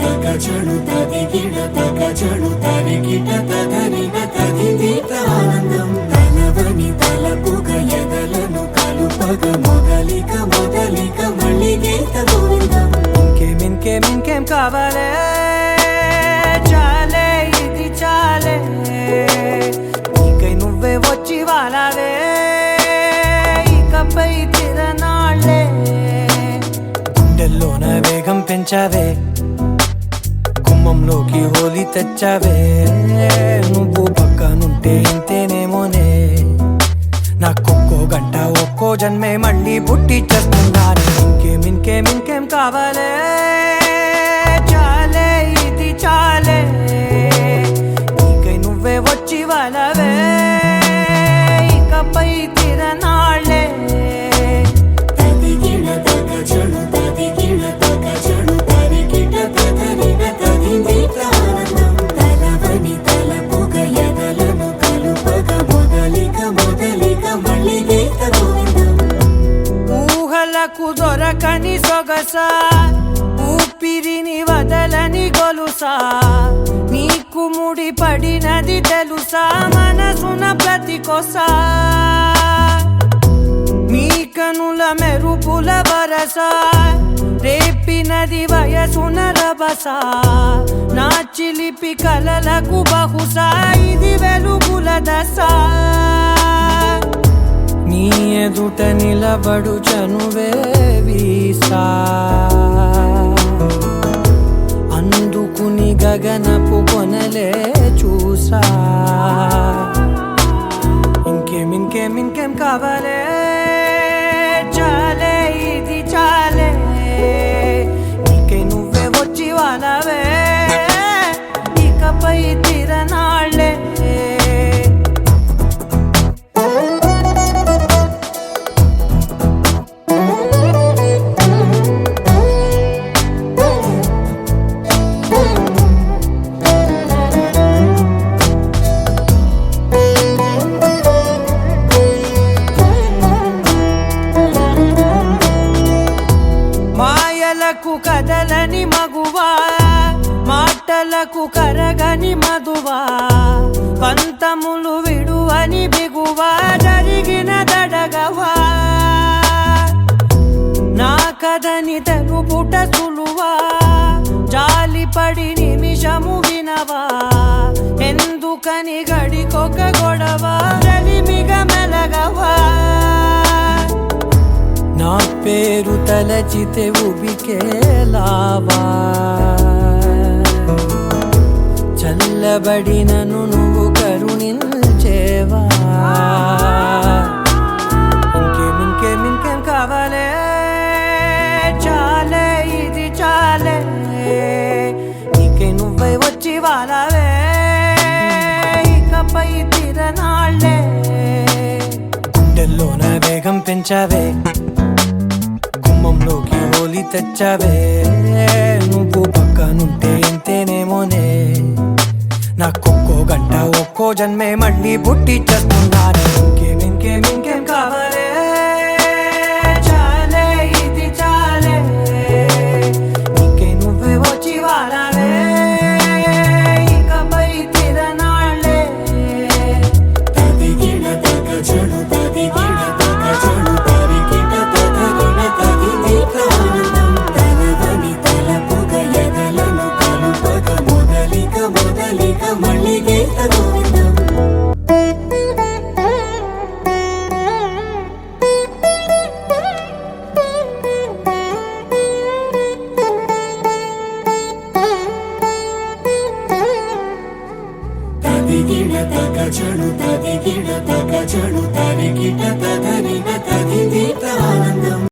తగచడు తదిగిడ తగచడు తరిగిట తదరిన తదిదీత ఆనందం తలవని తలపుగ ఎదలను కలుపగ మొదలిక మొదలిక మళ్ళీ గీత గోవిందం. ఇంకేం కావాలే చాలే ఇది చాలే నీకై నువ్వే వచ్చి వాలావే ఇకపై తిరనాళ్ళే గుండెల్లోన వేగం పెంచావే గుమ్మంలోకి హోలీ తెచ్చావే నువ్వు పక్కనుంటే ఇంతేనేమోనే నాకొక్కో గంట ఒక్కో జన్మే మళ్ళీ పుట్టి చేస్తున్నాను. ఇంకేం కావాలే చాలే ఇది చాలే నీకై నువ్వే వచ్చి వాళ్ళవే ఇకపై తిరనాళ్ళే. తదిగిడ తగచడు తదిగిడ తగచడు తరిగిట తదరిన తదిదీత ఆనందం తలవని తలపుగ ఎదలను కలుపగ మొదలిక మొదలిక మళ్ళీ గీత గోవిందం. ఊహలకు దొరకని సొగసా ఊపిరిని వదలని గొలుసా నీకు ముడి పడినది తెలుసా మనసున ప్రతి కొసా నీ కనుల మెరుపుల వరసా రేపినది వయసున రభసా నా చిలిపి కలలకు బహుశా ఇది వెలుగుల దశ నీ ఎదుట నిలబడు చనువే వీసా అందుకుని గగనపు కొనలే చూసా. ఇంకేం కావాలే చాలే ఇది చాలే నీకై నువ్వే వచ్చి వాళ్ళవే ఇకపై తిరనాళ్ళే. మాయలకు కదలని మగువా మాటలకు కరగని మధువా పంతములు విడువని బిగువా జరిగిన దడగవా నా కథని తెలుపుట సులువా జాలిపడి నిమిషము వినవా ఎందుకని గడికొక గొడవ రలిమిగ మెలగవా నా పేరు తలచితే ఉబికేలావా చల్లబడినను నువ్వు కరుణించేవా. ఇంకేం కావాలే చాలే ఇది చాలే నీకై నువ్వై వచ్చి వాళ్ళవే ఇకపై తిరనాళ్ళే గుండెల్లోన వేగం పెంచావే గుమ్మంలోకి హోలీ తెచ్చావే నువ్వు పక్కనుంటే ఇంతేనేమోనే నాకొక్కో గంట ఒక్కో జన్మే మళ్ళీ పుట్టి చేస్తున్నాను. ఇంకేం కావాలే చాలే ఇది చాలే నీకై నువ్వే వచ్చి వాళ్ళవే ఇకపై తిరనాళ్ళే. తదిగిడ తగచడు తదిగిడ తగచడు తరిగిట తదరిన తదిదీత ఆనందం తలవని తలపుగ ఎదలను కలుపగ మొదలిక మొదలిక మళ్ళీ గీత గోవిందం. తదిగిడ తగచడు తదిగిడ తగచడు తరిగిట తదరిన